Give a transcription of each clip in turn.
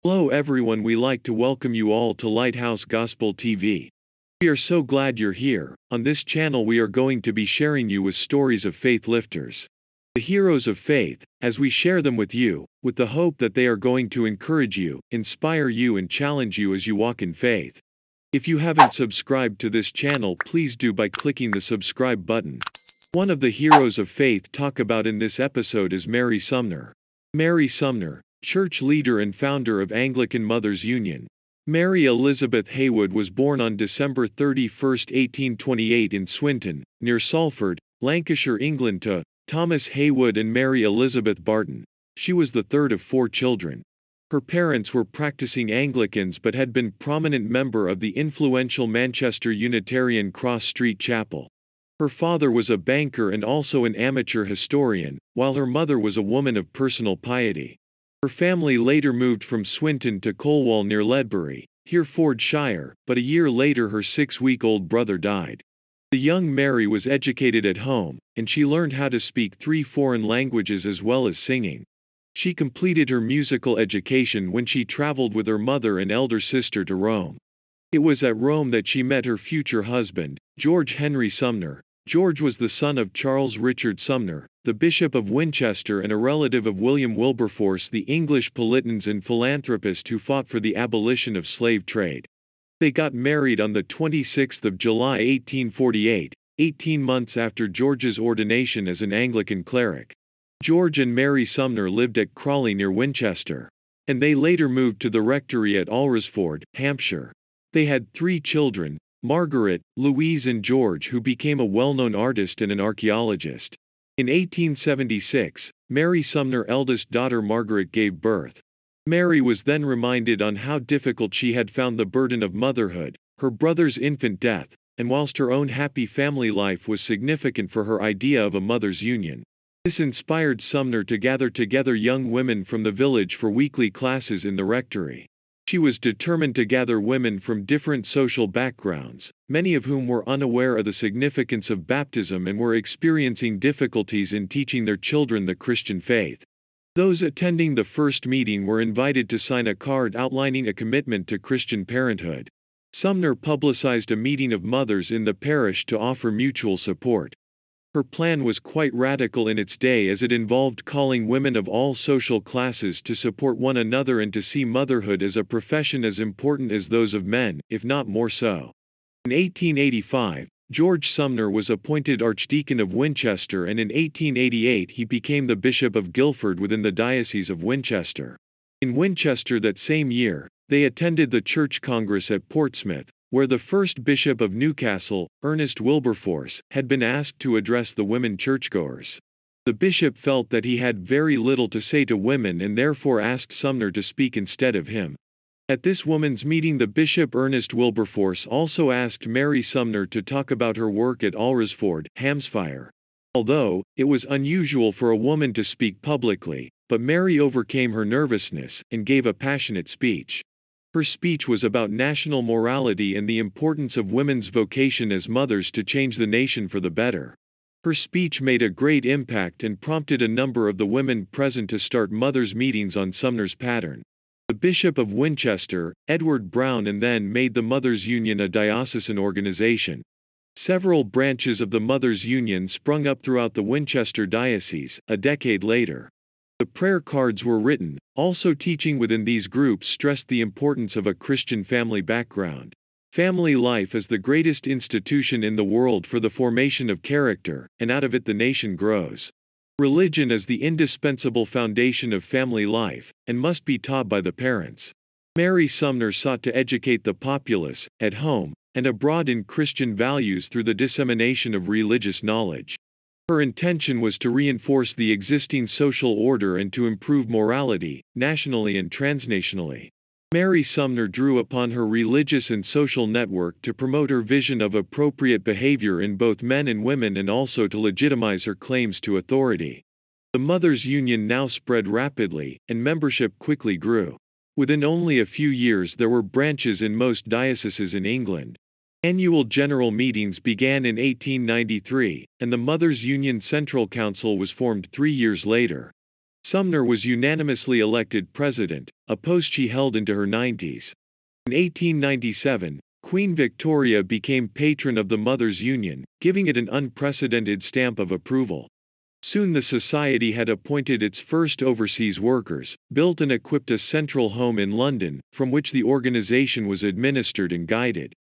Hello everyone, we like to welcome you all to Lighthouse Gospel TV. We are so glad you're here. On this channel we are going to be sharing you with stories of faith lifters. The heroes of faith, as we share them with you, with the hope that they are going to encourage you, inspire you and challenge you as you walk in faith. If you haven't subscribed to this channel, please do by clicking the subscribe button. One of the heroes of faith talked about in this episode is Mary Sumner. Mary Sumner, church leader and founder of Anglican Mothers Union. Mary Elizabeth Haywood was born on December 31, 1828 in Swinton, near Salford, Lancashire, England to Thomas Haywood and Mary Elizabeth Barton. She was the third of 4 children. Her parents were practicing Anglicans but had been prominent member of the influential Manchester Unitarian Cross Street Chapel. Her father was a banker and also an amateur historian, while her mother was a woman of personal piety. Her family later moved from Swinton to Colwall near Ledbury, Herefordshire, but a year later her 6-week-old brother died. The young Mary was educated at home, and she learned how to speak 3 foreign languages as well as singing. She completed her musical education when she traveled with her mother and elder sister to Rome. It was at Rome that she met her future husband, George Henry Sumner. George was the son of Charles Richard Sumner, the Bishop of Winchester and a relative of William Wilberforce, the English politician and philanthropist who fought for the abolition of slave trade. They got married on the 26th of July 1848, 18 months after George's ordination as an Anglican cleric. George and Mary Sumner lived at Crawley near Winchester, and they later moved to the rectory at Alresford, Hampshire. They had 3 children, Margaret, Louise and George, who became a well-known artist and an archaeologist. In 1876, Mary Sumner's eldest daughter Margaret gave birth. Mary was then reminded on how difficult she had found the burden of motherhood, her brother's infant death, and whilst her own happy family life was significant for her idea of a mother's union. This inspired Sumner to gather together young women from the village for weekly classes in the rectory. She was determined to gather women from different social backgrounds, many of whom were unaware of the significance of baptism and were experiencing difficulties in teaching their children the Christian faith. Those attending the first meeting were invited to sign a card outlining a commitment to Christian parenthood. Sumner publicized a meeting of mothers in the parish to offer mutual support. Her plan was quite radical in its day, as it involved calling women of all social classes to support one another and to see motherhood as a profession as important as those of men, if not more so. In 1885, George Sumner was appointed Archdeacon of Winchester, and in 1888 he became the Bishop of Guildford within the Diocese of Winchester. In Winchester that same year, they attended the Church Congress at Portsmouth, where the first Bishop of Newcastle, Ernest Wilberforce, had been asked to address the women churchgoers. The bishop felt that he had very little to say to women and therefore asked Sumner to speak instead of him. At this women's meeting, the Bishop Ernest Wilberforce also asked Mary Sumner to talk about her work at Alresford, Hampshire. Although it was unusual for a woman to speak publicly, but Mary overcame her nervousness and gave a passionate speech. Her speech was about national morality and the importance of women's vocation as mothers to change the nation for the better. Her speech made a great impact and prompted a number of the women present to start mothers' meetings on Sumner's pattern. The Bishop of Winchester, Edward Brown, and then made the Mothers' Union a diocesan organization. Several branches of the Mothers' Union sprung up throughout the Winchester diocese a decade later. The prayer cards were written, also teaching within these groups stressed the importance of a Christian family background. Family life is the greatest institution in the world for the formation of character, and out of it the nation grows. Religion is the indispensable foundation of family life, and must be taught by the parents. Mary Sumner sought to educate the populace, at home and abroad, in Christian values through the dissemination of religious knowledge. Her intention was to reinforce the existing social order and to improve morality, nationally and transnationally. Mary Sumner drew upon her religious and social network to promote her vision of appropriate behavior in both men and women, and also to legitimize her claims to authority. The Mothers' Union now spread rapidly, and membership quickly grew. Within only a few years there were branches in most dioceses in England. Annual general meetings began in 1893, and the Mothers' Union Central Council was formed 3 years later. Sumner was unanimously elected president, a post she held into her 90s. In 1897, Queen Victoria became patron of the Mothers' Union, giving it an unprecedented stamp of approval. Soon the society had appointed its first overseas workers, built and equipped a central home in London, from which the organization was administered and guided.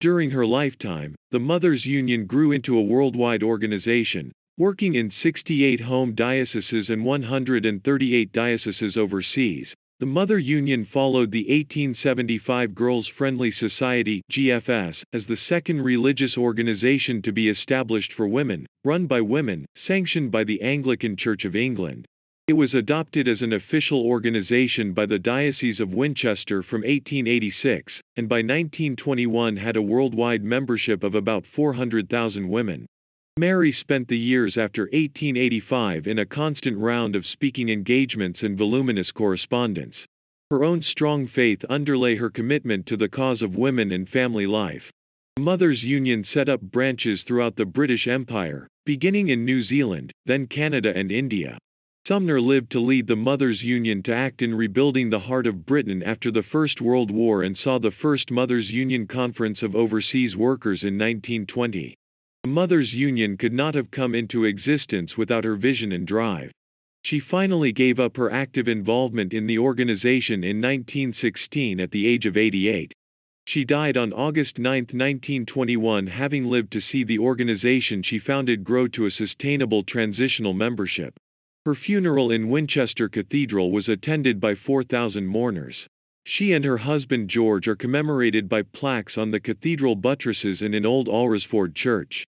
During her lifetime, the Mothers' Union grew into a worldwide organization, working in 68 home dioceses and 138 dioceses overseas. The Mother Union followed the 1875 Girls Friendly Society (GFS) as the second religious organization to be established for women, run by women, sanctioned by the Anglican Church of England. It was adopted as an official organization by the Diocese of Winchester from 1886, and by 1921 had a worldwide membership of about 400,000 women. Mary spent the years after 1885 in a constant round of speaking engagements and voluminous correspondence. Her own strong faith underlay her commitment to the cause of women and family life. The Mothers' Union set up branches throughout the British Empire, beginning in New Zealand, then Canada and India. Sumner lived to lead the Mothers' Union to act in rebuilding the heart of Britain after the First World War and saw the first Mothers' Union Conference of Overseas Workers in 1920. The Mothers' Union could not have come into existence without her vision and drive. She finally gave up her active involvement in the organization in 1916 at the age of 88. She died on August 9, 1921, having lived to see the organization she founded grow to a sustainable transitional membership. Her funeral in Winchester Cathedral was attended by 4,000 mourners. She and her husband George are commemorated by plaques on the cathedral buttresses and in Old Alresford Church.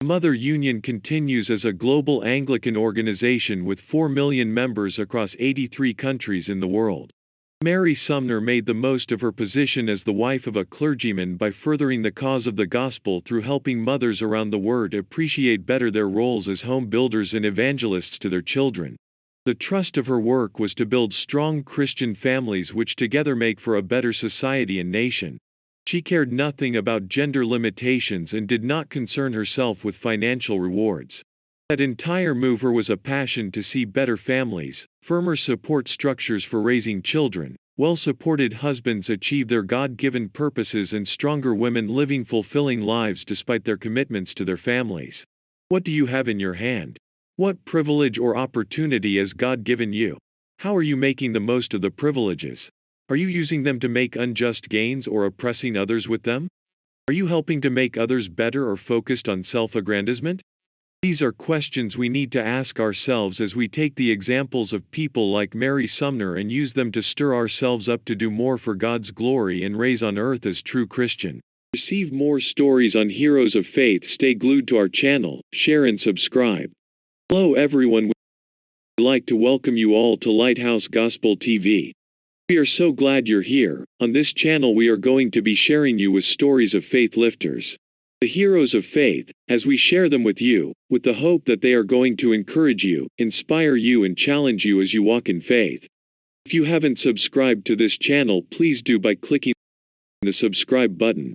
The Mother Union continues as a global Anglican organization with 4 million members across 83 countries in the world. Mary Sumner made the most of her position as the wife of a clergyman by furthering the cause of the gospel through helping mothers around the world appreciate better their roles as home builders and evangelists to their children. The trust of her work was to build strong Christian families which together make for a better society and nation. She cared nothing about gender limitations and did not concern herself with financial rewards. That entire mover was a passion to see better families, firmer support structures for raising children, well-supported husbands achieve their God-given purposes and stronger women living fulfilling lives despite their commitments to their families. What do you have in your hand? What privilege or opportunity has God given you? How are you making the most of the privileges? Are you using them to make unjust gains or oppressing others with them? Are you helping to make others better or focused on self-aggrandizement? These are questions we need to ask ourselves as we take the examples of people like Mary Sumner and use them to stir ourselves up to do more for God's glory and raise on earth as true Christian. To receive more stories on heroes of faith, stay glued to our channel, share and subscribe. Hello everyone, we'd like to welcome you all to Lighthouse Gospel TV. We are so glad you're here. On this channel we are going to be sharing you with stories of faith lifters. The heroes of faith, as we share them with you, with the hope that they are going to encourage you, inspire you and challenge you as you walk in faith. If you haven't subscribed to this channel, please do by clicking the subscribe button.